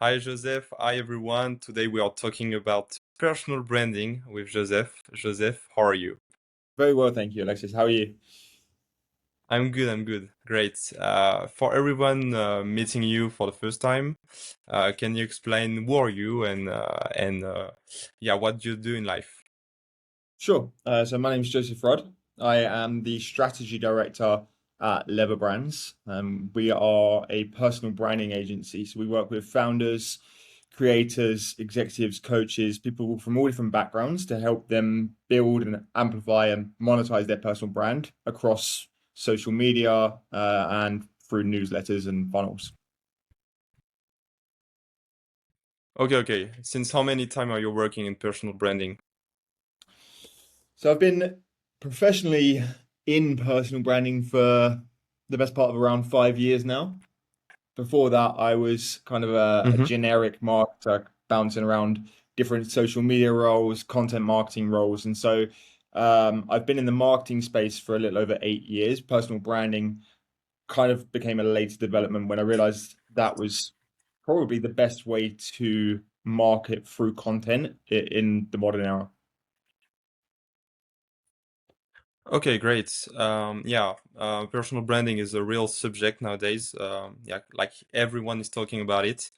Hi, Joseph. Hi, everyone. Today we are talking about personal branding with Joseph. Joseph, how are you? Very well, thank you, Alexis. How are you? I'm good. I'm good. Great. For everyone meeting you for the first time, can you explain who are you and yeah, what do you do in life? Sure. So my name is Joseph Rudd. I am the strategy director at LeverBrands. We are a personal branding agency. So we work with founders, creators, executives, coaches, people from all different backgrounds to help them build and amplify and monetize their personal brand across social media and through newsletters and funnels. Okay, okay. Since how many time are you working in personal branding? So I've been professionally in personal branding for the best part of around 5 years now. Before that, I was kind of a Mm-hmm. generic marketer bouncing around different social media roles, content marketing roles. And so I've been in the marketing space for a little over 8 years. Personal branding kind of became a later development when I realized that was probably the best way to market through content in the modern era. Okay, great. Yeah, personal branding is a real subject nowadays. Yeah, like everyone is talking about it.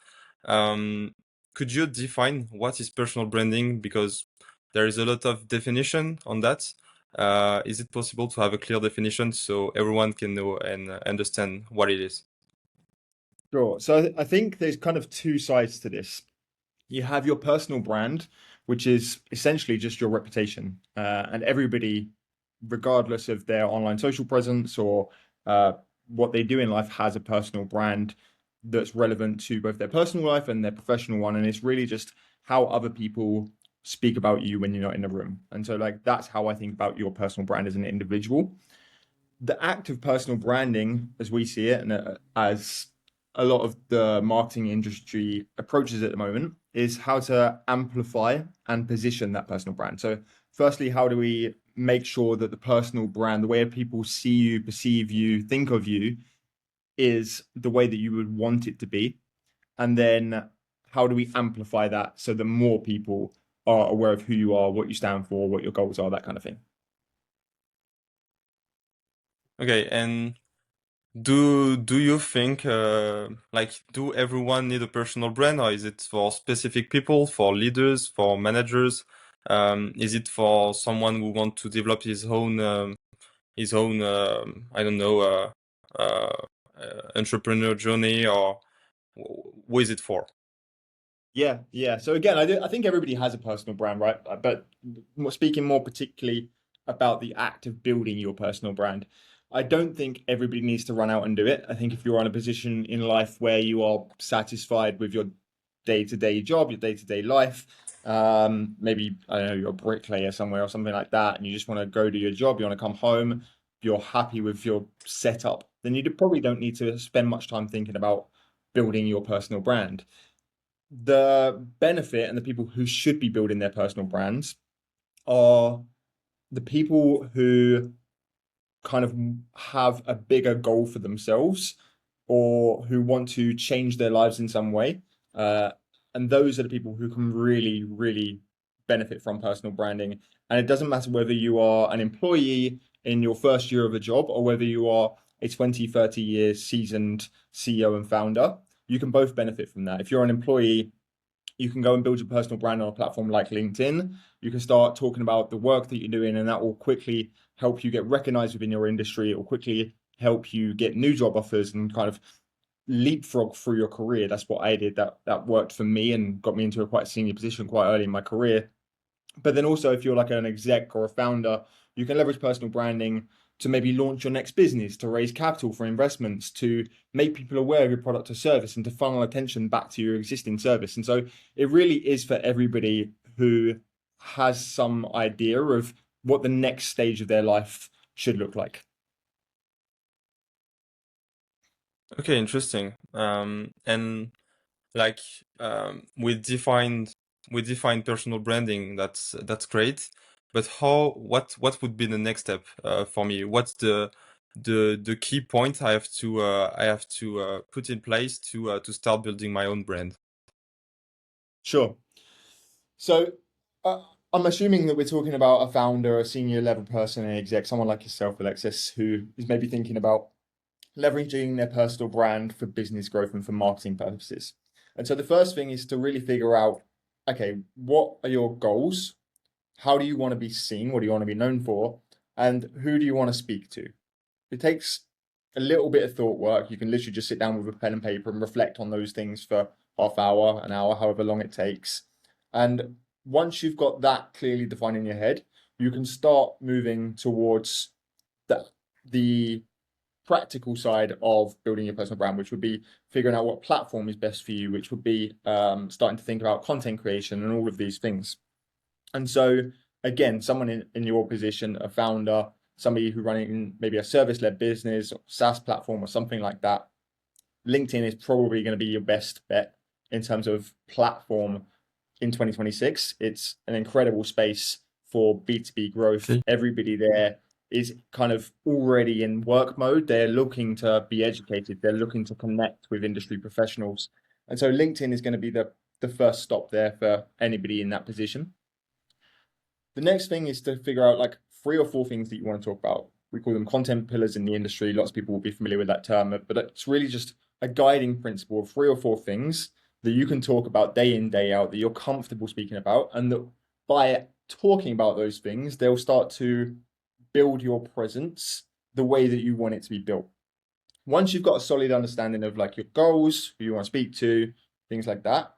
Um, could you define what is personal branding? Because there is a lot of definition on that. Is it possible to have a clear definition so everyone can know and understand what it is? Sure. So I think there's kind of two sides to this. You have your personal brand, which is essentially just your reputation. And everybody, regardless of their online social presence or what they do in life, has a personal brand that's relevant to both their personal life and their professional one. And it's really just how other people speak about you when you're not in the room. And so, like, that's how I think about your personal brand as an individual. The act of personal branding, as we see it, and as a lot of the marketing industry approaches at the moment, is how to amplify and position that personal brand. So, firstly, how do we make sure that the personal brand, the way people see you, perceive you, think of you, is the way that you would want it to be? And then, how do we amplify that so that more people are aware of who you are, what you stand for, what your goals are, that kind of thing? Okay, and do you think like do everyone need a personal brand, or is it for specific people, for leaders, for managers? Is it for someone who want to develop his own I don't know uh, entrepreneur journey, or who is it for? Yeah. So again, I think everybody has a personal brand, right? But speaking more particularly about the act of building your personal brand, I don't think everybody needs to run out and do it. I think if you're in a position in life where you are satisfied with your day-to-day job, your day-to-day life, maybe I don't know, you're a bricklayer somewhere or something like that, and you just want to go to your job, you want to come home, you're happy with your setup, then you probably don't need to spend much time thinking about building your personal brand. The benefit and the people who should be building their personal brands are the people who kind of have a bigger goal for themselves or who want to change their lives in some way. Uh, and those are the people who can really, really benefit from personal branding. And it doesn't matter whether you are an employee in your first year of a job or whether you are a 20, 30 year seasoned CEO and founder, you can both benefit from that. If you're an employee, you can go and build your personal brand on a platform like LinkedIn. You can start talking about the work that you're doing, and that will quickly help you get recognized within your industry. It will quickly help you get new job offers and kind of leapfrog through your career. That's what I did. That worked for me and got me into a quite senior position quite early in my career. But then also, if you're like an exec or a founder, you can leverage personal branding to maybe launch your next business, to raise capital for investments, to make people aware of your product or service, and to funnel attention back to your existing service. And so it really is for everybody who has some idea of what the next stage of their life should look like. Okay, interesting. And like we defined personal branding. That's great. But what would be the next step for me? What's the key point I have to put in place to start building my own brand? Sure. So uh, I'm assuming that we're talking about a founder, a senior level person, an exec, someone like yourself, Alexis, who is maybe thinking about leveraging their personal brand for business growth and for marketing purposes. And so the first thing is to really figure out, okay, what are your goals? How do you want to be seen? What do you want to be known for? And who do you want to speak to? It takes a little bit of thought work. You can literally just sit down with a pen and paper and reflect on those things for half hour, an hour, however long it takes. And once you've got that clearly defined in your head, you can start moving towards the practical side of building your personal brand, which would be figuring out what platform is best for you, which would be starting to think about content creation and all of these things. And so, again, someone in your position, a founder, somebody who running maybe a service-led business, or SaaS platform, or something like that, LinkedIn is probably going to be your best bet in terms of platform in 2026. It's an incredible space for B2B growth. Okay. Everybody there is kind of already in work mode. They're looking to be educated. They're looking to connect with industry professionals. And so LinkedIn is going to be the first stop there for anybody in that position. The next thing is to figure out like 3 or 4 things that you want to talk about. We call them content pillars in the industry. Lots of people will be familiar with that term, but it's really just a guiding principle of 3 or 4 things that you can talk about day in, day out, that you're comfortable speaking about, and that by talking about those things, they'll start to build your presence the way that you want it to be built. Once you've got a solid understanding of like your goals, who you want to speak to, things like that,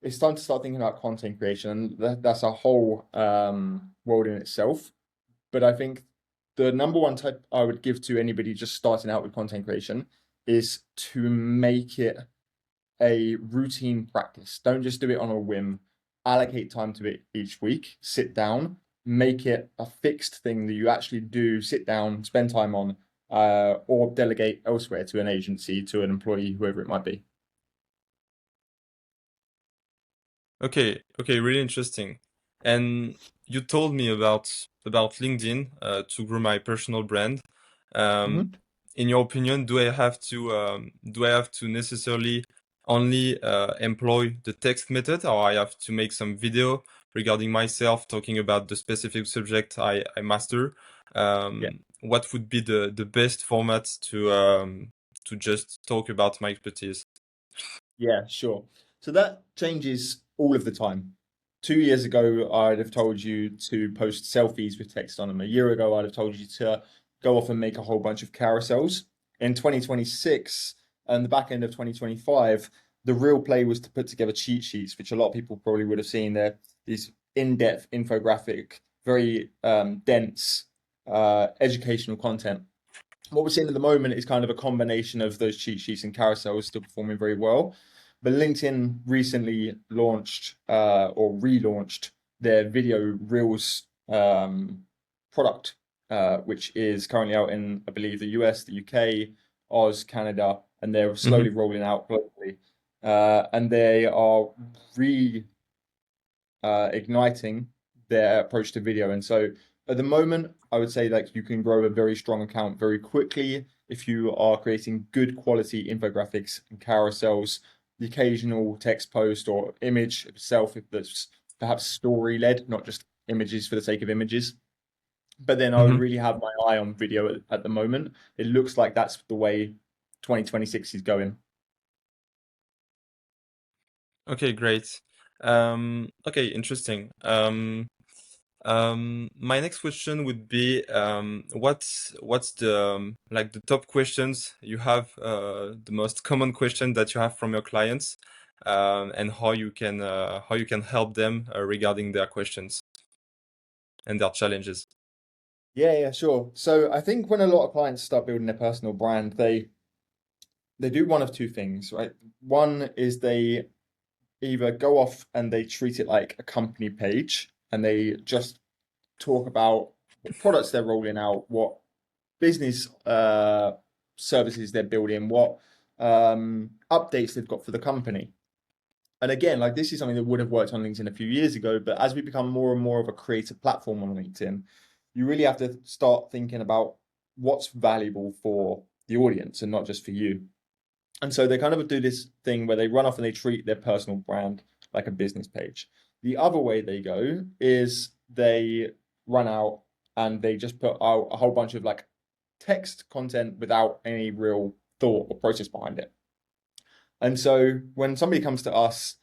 it's time to start thinking about content creation, and that's a whole world in itself. But I think the number one tip I would give to anybody just starting out with content creation is to make it a routine practice. Don't just do it on a whim. Allocate time to it each week. Sit down, make it a fixed thing that you actually do. Sit down, spend time on, or delegate elsewhere to an agency, to an employee, whoever it might be. Okay, really interesting. And you told me about LinkedIn to grow my personal brand. Um, Mhm. in your opinion, do I have to necessarily only employ the text method, or I have to make some video regarding myself, talking about the specific subject I master? Yeah. What would be the best format to just talk about my expertise? Yeah, sure. So that changes all of the time. 2 years ago, I'd have told you to post selfies with text on them. A year ago, I'd have told you to go off and make a whole bunch of carousels. In 2026 and the back end of 2025, the real play was to put together cheat sheets, which a lot of people probably would have seen. They're these in-depth infographic, very dense educational content. What we're seeing at the moment is kind of a combination of those cheat sheets and carousels still performing very well. But LinkedIn recently launched or relaunched their video Reels product, which is currently out in, I believe, the US, the UK, Oz, Canada, and they're slowly Mhm. rolling out globally. And they are re igniting their approach to video. And so at the moment, I would say like you can grow a very strong account very quickly if you are creating good quality infographics and carousels, the occasional text post or image itself, if that's perhaps story led, not just images for the sake of images. But then I would Mhm. really have my eye on video at the moment. It looks like that's the way 2026 is going. Okay, great. Okay, interesting. My next question would be, what's the like the top questions you have, the most common question that you have from your clients, and how you can help them regarding their questions and their challenges. Yeah, sure. So I think when a lot of clients start building their personal brand, they do one of 2 things, right? One is they either go off and they treat it like a company page and they just talk about what products they're rolling out, what business services they're building, what updates they've got for the company. And again, like this is something that would have worked on LinkedIn a few years ago, but as we become more and more of a creative platform on LinkedIn, you really have to start thinking about what's valuable for the audience and not just for you. And so they kind of do this thing where they run off and they treat their personal brand like a business page. The other way they go is they run out and they just put out a whole bunch of like text content without any real thought or process behind it. And so when somebody comes to us,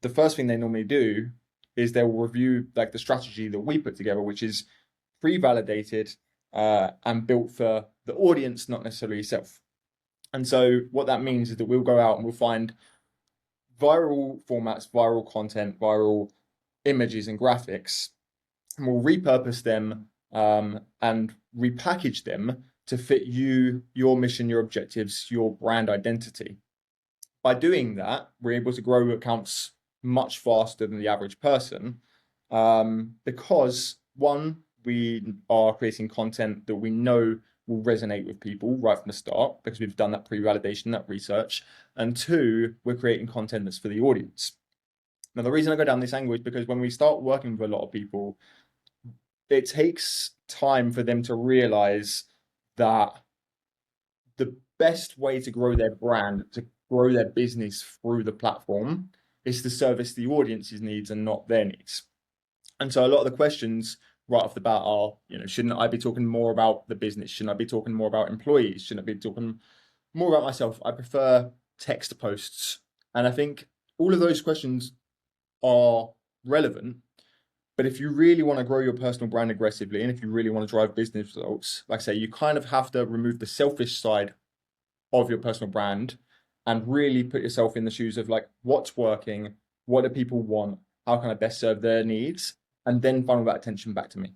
the first thing they normally do is they'll review like the strategy that we put together, which is pre-validated and built for the audience, not necessarily yourself. And so what that means is that we'll go out and we'll find viral formats, viral content, viral images and graphics, and we'll repurpose them and repackage them to fit you, your mission, your objectives, your brand identity. By doing that, we're able to grow accounts much faster than the average person because one, we are creating content that we know will resonate with people right from the start because we've done that pre-validation, that research. And two, we're creating content that's for the audience. Now, the reason I go down this angle is because when we start working with a lot of people, it takes time for them to realize that the best way to grow their brand, to grow their business through the platform, is to service the audience's needs and not their needs. And so a lot of the questions right off the bat are, shouldn't I be talking more about the business? Shouldn't I be talking more about employees? Shouldn't I be talking more about myself? I prefer text posts. And I think all of those questions are relevant. But if you really want to grow your personal brand aggressively, and if you really want to drive business results, like I say, you kind of have to remove the selfish side of your personal brand and really put yourself in the shoes of like, what's working? What do people want? How can I best serve their needs? And then funnel that attention back to me.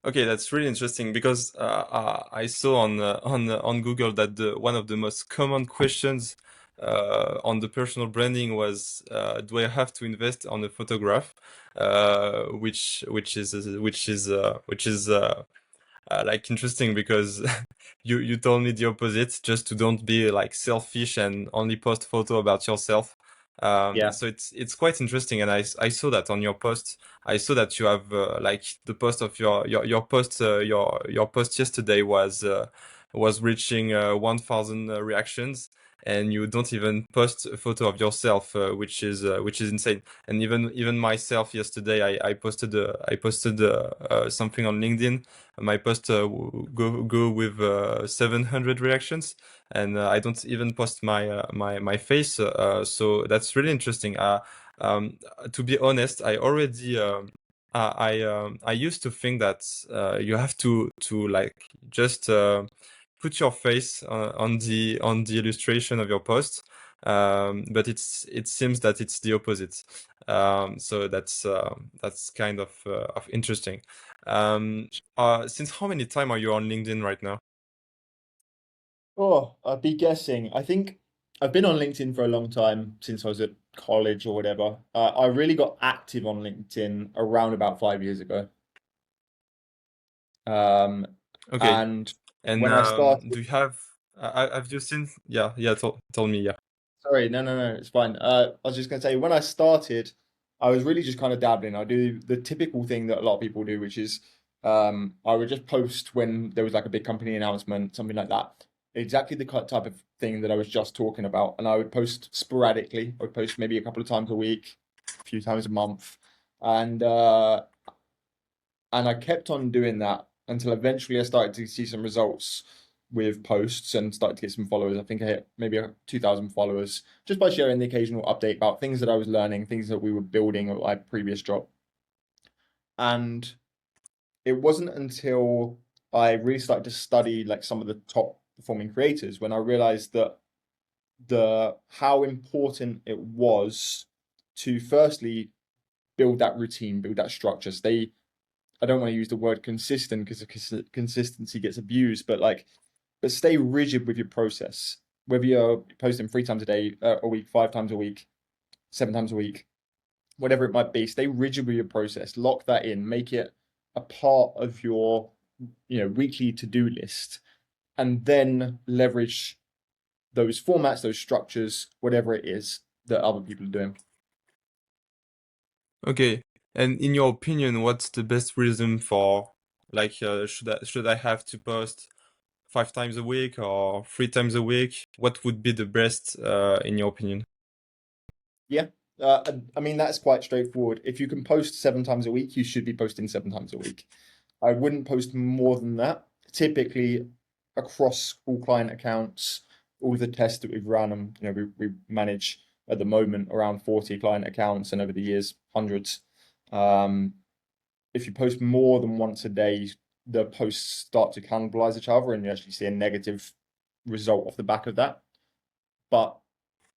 Okay, that's really interesting because I saw on Google that one of the most common questions on the personal branding was, do I have to invest on a photograph? Which is like interesting because you told me the opposite, just to don't be like selfish and only post photo about yourself. Yeah. So it's quite interesting, and I saw that on your post. I saw that you have like the post of your post your post yesterday was reaching 1,000 reactions, and you don't even post a photo of yourself, which is insane. And even myself yesterday, I posted something on LinkedIn. My post go with 700 reactions, and I don't even post my face. So that's really interesting. To be honest, I already I used to think that you have to like just put your face on the illustration of your post, but it seems that it's the opposite. So that's kind of interesting. Since how many time are you on LinkedIn right now? Oh, I'd be guessing. I think I've been on LinkedIn for a long time since I was at college or whatever. I really got active on LinkedIn around about 5 years ago. Um, Okay. and And when I started, do you have you seen? Yeah, yeah. Told me, yeah. sorry, no, it's fine. I was just gonna say when I started, I was really just kind of dabbling. I do the typical thing that a lot of people do, which is I would just post when there was like a big company announcement, something like that. Exactly the type of thing that I was just talking about, and I would post sporadically. I would post maybe a couple of times a week, a few times a month, and uh, and I kept on doing that until eventually I started to see some results with posts and started to get some followers. I think I hit maybe 2,000 followers just by sharing the occasional update about things that I was learning, things that we were building at my previous job. And it wasn't until I really started to study like some of the top performing creators when I realized that the how important it was to firstly build that routine, build that structure. Stay I don't want to use the word consistent because consistency gets abused, but stay rigid with your process. Whether you're posting 3 times a day, a week, 5 times a week, 7 times a week, whatever it might be, stay rigid with your process. Lock that in. Make it a part of your, weekly to-do list, and then leverage those formats, those structures, whatever it is that other people are doing. Okay. And in your opinion, what's the best reason for like should I have to post 5 times a week or 3 times a week? What would be the best in your opinion? Yeah. I mean, that's quite straightforward. If you can post 7 times a week, you should be posting 7 times a week. I wouldn't post more than that. Typically, across all client accounts, all the tests that we've run, and we manage at the moment around 40 client accounts, and over the years, hundreds. Um, if you post more than once a day, the posts start to cannibalize each other, and you actually see a negative result off the back of that. But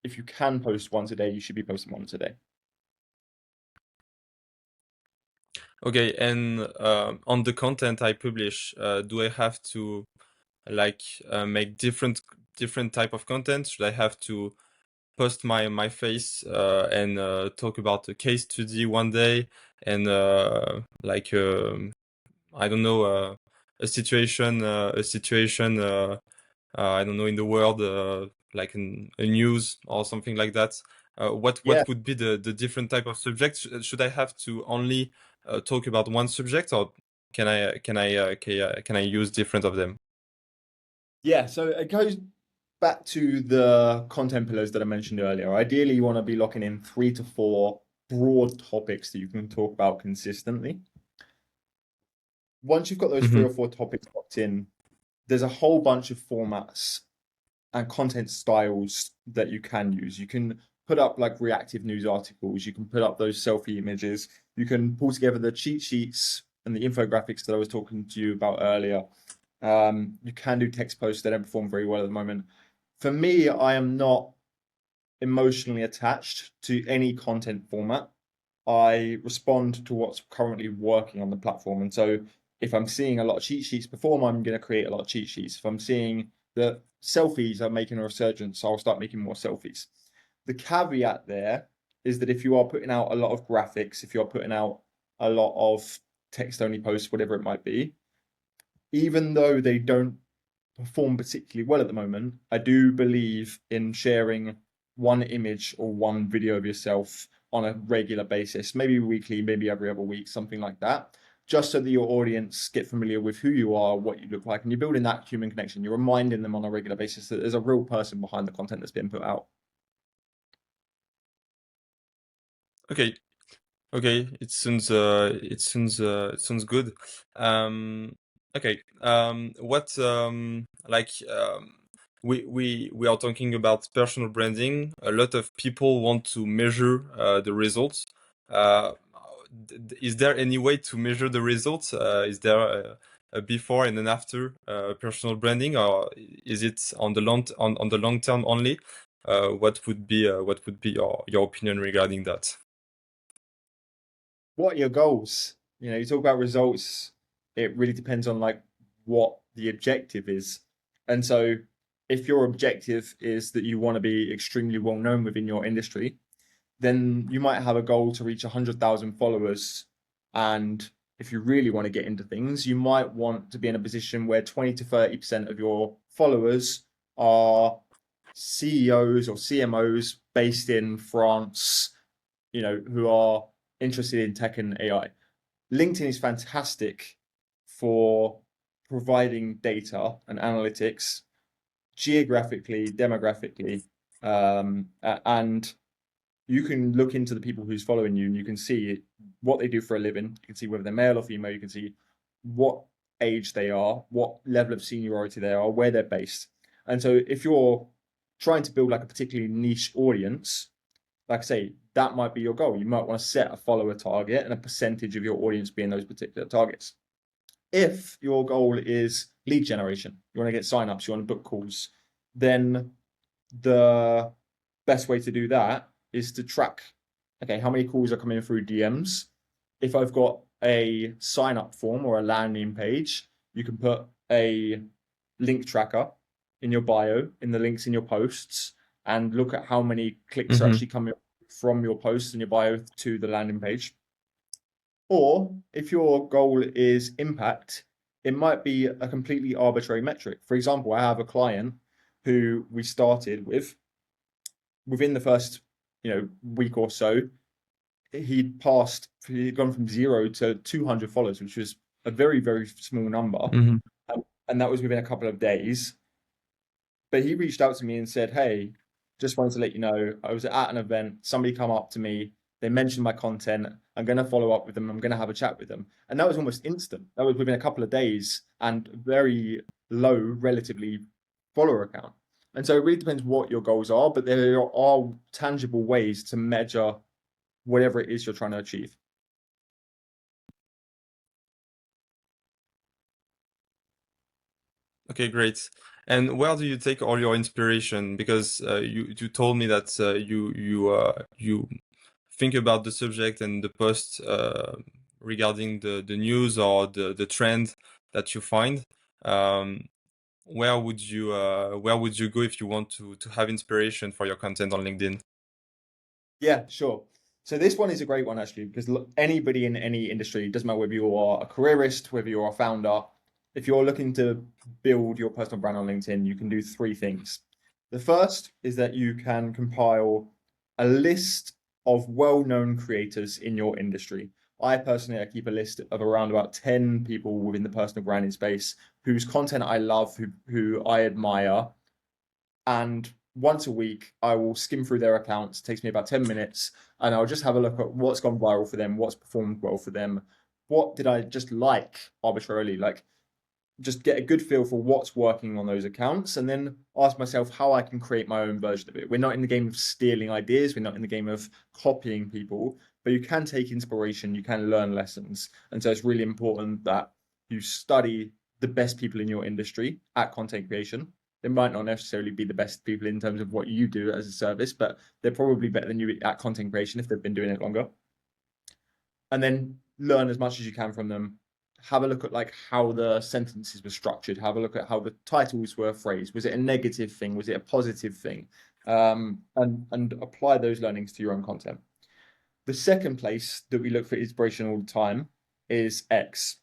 if you can post once a day, you should be posting once a day. Okay, and on the content I publish, do I have to like make different type of content? Should I have to post my face and talk about a case study one day and like I don't know I don't know in the world like a news or something like that. Yeah, What would be the different type of subjects? Should I have to only talk about one subject, or can I use different of them? yeah. So it goes back to the content pillars that I mentioned earlier. Ideally, you want to be locking in 3 to 4 broad topics that you can talk about consistently. Once you've got those three Hmm. or four topics locked in, there's a whole bunch of formats and content styles that you can use. You can put up like reactive news articles, you can put up those selfie images, you can pull together the cheat sheets and the infographics that I was talking to you about earlier. You can do text posts that don't perform very well at the moment. For me, I am not emotionally attached to any content format. I respond to what's currently working on the platform. And so if I'm seeing a lot of cheat sheets perform, I'm going to create a lot of cheat sheets. If I'm seeing that selfies are making a resurgence, I'll start making more selfies. The caveat there is that if you are putting out a lot of graphics, if you're putting out a lot of text only posts, whatever it might be, even though they don't perform particularly well at the moment, I do believe in sharing one image or one video of yourself on a regular basis, maybe weekly, maybe every other week, something like that, just so that your audience get familiar with who you are, what you look like, and you're building that human connection. You're reminding them on a regular basis that there's a real person behind the content that's being put out. Okay, okay, it sounds good. Um, okay, what we are talking about personal branding. A lot of people want to measure the results. Uh, is there any way to measure the results? Is there a before and an after personal branding, or is it on the long term only? What would be your opinion regarding that? What are your goals? You talk about results. It really depends on like what the objective is. And so if your objective is that you want to be extremely well known within your industry, then you might have a goal to reach 100,000 followers. And if you really want to get into things, you might want to be in a position where 20 to 30% of your followers are CEOs or CMOs based in France, who are interested in tech and AI. LinkedIn is fantastic for providing data and analytics geographically, demographically, and you can look into the people who's following you and you can see what they do for a living. You can see whether they're male or female. You can see what age they are, what level of seniority they are, where they're based. And so if you're trying to build like a particularly niche audience, like I say, that might be your goal. You might want to set a follower target and a percentage of your audience being those particular targets. If your goal is lead generation, you want to get signups, you want to book calls, then the best way to do that is to track, okay, how many calls are coming through DMs. If I've got a sign up form or a landing page, you can put a link tracker in your bio, in the links in your posts, and look at how many clicks are Mm-hmm. actually coming from your posts and your bio to the landing page. Or if your goal is impact, it might be a completely arbitrary metric. For example, I have a client who we started with within the first, week or so, he'd gone from 0 to 200 followers, which was a very, very small number. Mm-hmm. And that was within a couple of days. But he reached out to me and said, "Hey, just wanted to let you know I was at an event. Somebody come up to me. They mentioned my content. I'm going to follow up with them. I'm going to have a chat with them. And that was almost instant. That was within a couple of days and very low, relatively follower account. And so it really depends what your goals are, but there are tangible ways to measure whatever it is you're trying to achieve. Okay, great. And where do you take all your inspiration? Because you told me that you think about the subject and the post regarding the news or the trend that you find. Um, where would you go if you want to have inspiration for your content on LinkedIn? Yeah, sure. So this one is a great one actually, because anybody in any industry, doesn't matter whether you are a careerist, whether you're a founder, if you're looking to build your personal brand on LinkedIn, you can do three things. The first is that you can compile a list of well-known creators in your industry. I keep a list of around about 10 people within the personal branding space whose content I love, who I admire, and once a week I will skim through their accounts. It takes me about 10 minutes, and I'll just have a look at what's gone viral for them, what's performed well for them, what did I just like arbitrarily, like just get a good feel for what's working on those accounts, and then ask myself how I can create my own version of it. We're not in the game of stealing ideas, we're not in the game of copying people, but you can take inspiration, you can learn lessons. And so it's really important that you study the best people in your industry at content creation. They might not necessarily be the best people in terms of what you do as a service, but they're probably better than you at content creation if they've been doing it longer. And then learn as much as you can from them. Have a look at like how the sentences were structured. Have a look at how the titles were phrased. Was it a negative thing? Was it a positive thing? And apply those learnings to your own content. The second place that we look for inspiration all the time is X.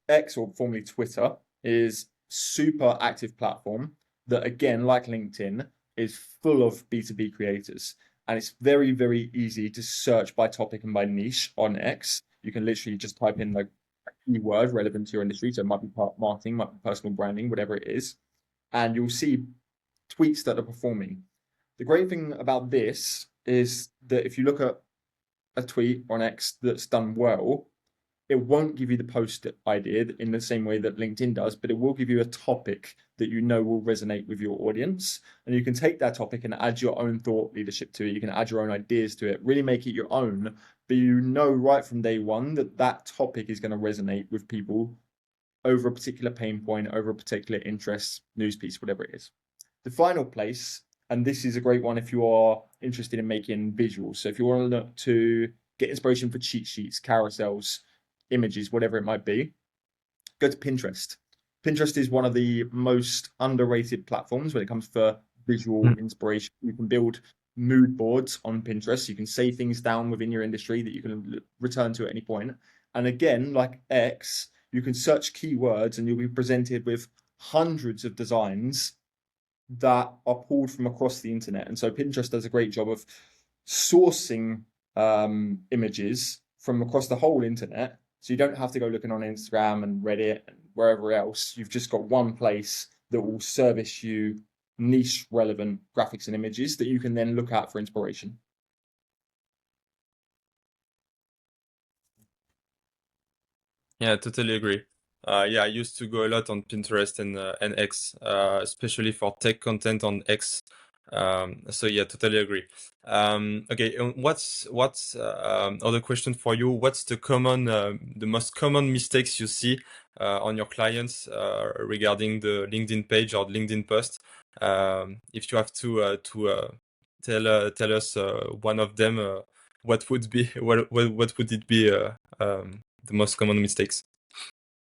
X, or formerly Twitter, is super active platform that, again, like LinkedIn, is full of B2B creators. And it's very, very easy to search by topic and by niche on X. You can literally just type in like a keyword relevant to your industry. So it might be marketing, might be personal branding, whatever it is. And you'll see tweets that are performing. The great thing about this is that if you look at a tweet on X that's done well, it won't give you the post idea in the same way that LinkedIn does, but it will give you a topic that you know will resonate with your audience. And you can take that topic and add your own thought leadership to it. You can add your own ideas to it, really make it your own. But you know right from day one that that topic is going to resonate with people over a particular pain point, over a particular interest, news piece, whatever it is. The final place, and this is a great one if you are interested in making visuals. So if you want to look to get inspiration for cheat sheets, carousels, images, whatever it might be, go to Pinterest. Pinterest is one of the most underrated platforms when it comes for visual inspiration. You can build mood boards on Pinterest. You can save things down within your industry that you can return to at any point. And again, like X, you can search keywords and you'll be presented with hundreds of designs that are pulled from across the internet. And so Pinterest does a great job of sourcing images from across the whole internet. So you don't have to go looking on Instagram and Reddit and wherever else. You've just got one place that will service you niche relevant graphics and images that you can then look at for inspiration. Yeah, I totally agree. Yeah, I used to go a lot on Pinterest and X, especially for tech content on X. So yeah, totally agree. Okay, what's other question for you? What's the most common mistakes you see on your clients regarding the LinkedIn page or LinkedIn post? If you have to tell us one of them, what would be what would it be? The most common mistakes.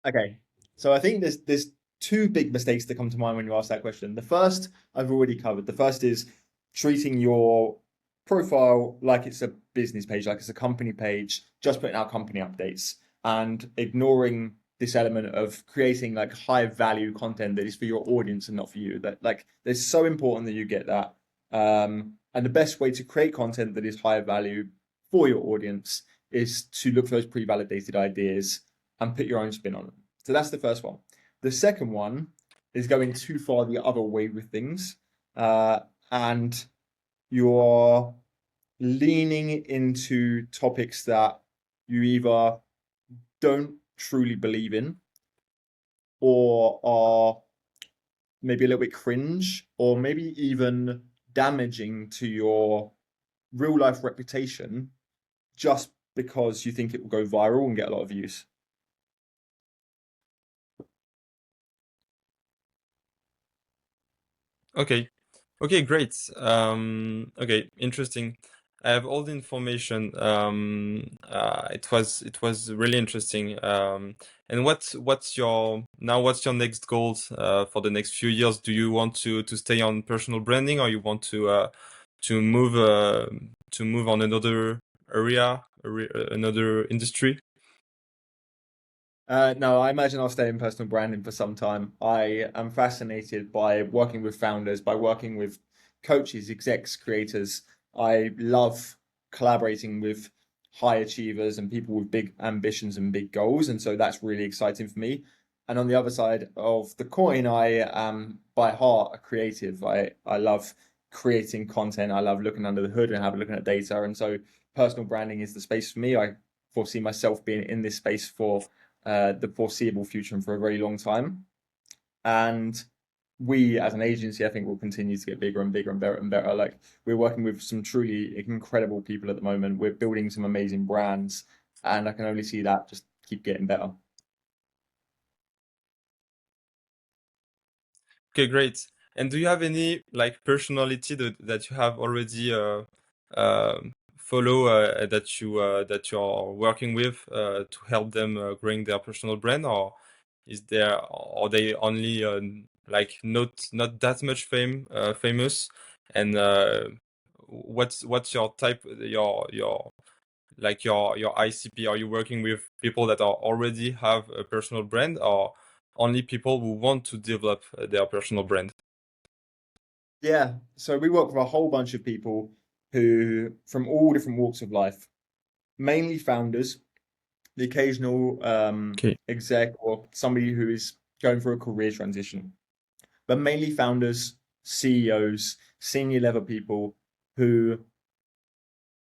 Okay, so I think there's two big mistakes that come to mind when you ask that question. The first I've already covered. The first is treating your profile like it's a business page, like it's a company page, just putting out company updates and ignoring this element of creating like high value content that is for your audience and not for you. That like it's so important that you get that. And the best way to create content that is high value for your audience is to look for those pre-validated ideas and put your own spin on them. So that's the first one. The second one is going too far the other way with things. and you're leaning into topics that you either don't truly believe in or are maybe a little bit cringe or maybe even damaging to your real life reputation just because you think it will go viral and get a lot of views. Okay. Okay, great. Okay, interesting. I have all the information. It was really interesting. And what's your next goals for the next few years? Do you want to stay on personal branding, or you want to move to move on another another industry? No, I imagine I'll stay in personal branding for some time. I am fascinated by working with founders, by working with coaches, execs, creators. I love collaborating with high achievers and people with big ambitions and big goals. And so that's really exciting for me. And on the other side of the coin, I am by heart a creative. I love creating content. I love looking under the hood and having looking at data. And so personal branding is the space for me. I foresee myself being in this space for the foreseeable future and for a very long time. And we, as an agency, I think will continue to get bigger and bigger and better and better. Like we're working with some truly incredible people at the moment. We're building some amazing brands, and I can only see that just keep getting better. Okay, great. And do you have any like personality that you have already follow that you're working with to help them growing their personal brand, or are they only like not that much famous? And what's your type your ICP? Are you working with people that are already have a personal brand, or only people who want to develop their personal brand? Yeah, so we work with a whole bunch of people who, from all different walks of life, mainly founders, the occasional Okay. exec or somebody who is going through a career transition, but mainly founders, CEOs, senior level people who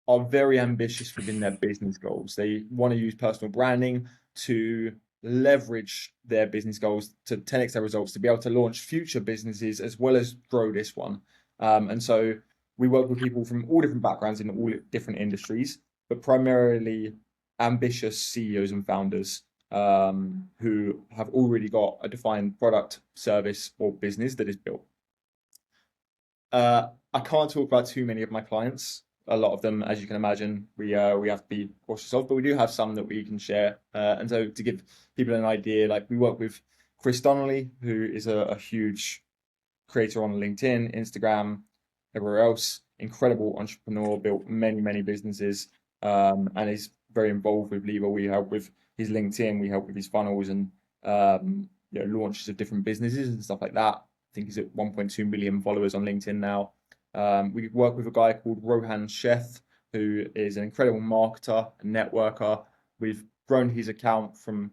are very ambitious within their business goals. They want to use personal branding to leverage their business goals to 10x their results, to be able to launch future businesses as well as grow this one. And so we work with people from all different backgrounds in all different industries, but primarily ambitious CEOs and founders who have already got a defined product, service, or business that is built. I can't talk about too many of my clients. A lot of them, as you can imagine, we have to be cautious of, but we do have some that we can share. And so to give people an idea, like we work with Chris Donnelly, who is a huge creator on LinkedIn, Instagram, everywhere else. Incredible entrepreneur, built many, many businesses, and is very involved with Lever. We help with his LinkedIn, we help with his funnels and launches of different businesses and stuff like that. I think he's at 1.2 million followers on LinkedIn now. We work with a guy called Rohan Sheth, who is an incredible marketer and networker. We've grown his account from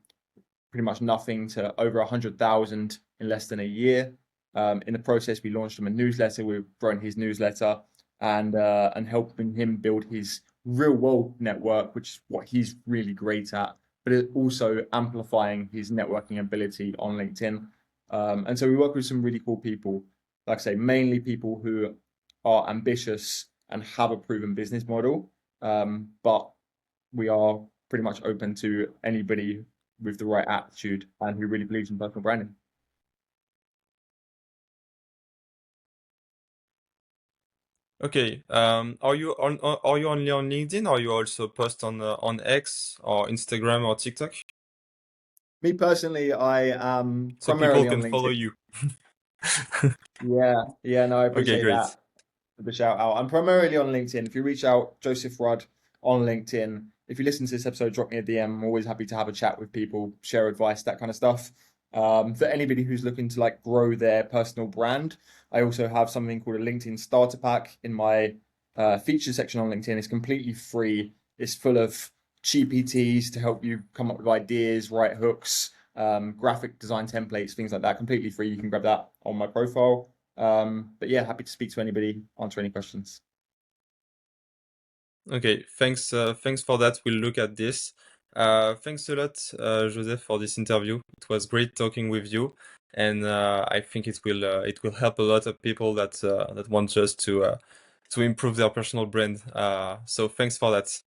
pretty much nothing to over 100,000 in less than a year. In the process, we launched him a newsletter. We've grown his newsletter and helping him build his real world network, which is what he's really great at, but it also amplifying his networking ability on LinkedIn. And so we work with some really cool people, like I say, mainly people who are ambitious and have a proven business model. But we are pretty much open to anybody with the right attitude and who really believes in personal branding. Okay. Are you only on LinkedIn, or you also post on X or Instagram or TikTok, Me personally, I am so people primarily on can follow LinkedIn. you? Yeah, yeah, no, I Okay, appreciate great. that for the shout out. I'm primarily on LinkedIn. If you reach out, Joseph Rudd on LinkedIn. If you listen to this episode, drop me a DM. I'm always happy to have a chat with people, share advice, that kind of stuff. For anybody who's looking to like grow their personal brand, I also have something called a LinkedIn starter pack in my feature section on LinkedIn. It's completely free. It's full of GPTs to help you come up with ideas, write hooks, graphic design templates, things like that. Completely free. You can grab that on my profile. But yeah, happy to speak to anybody, answer any questions. Okay, thanks for that. We'll look at this. Thanks a lot, Joseph, for this interview. It was great talking with you, and I think it will help a lot of people that want just to improve their personal brand. So thanks for that.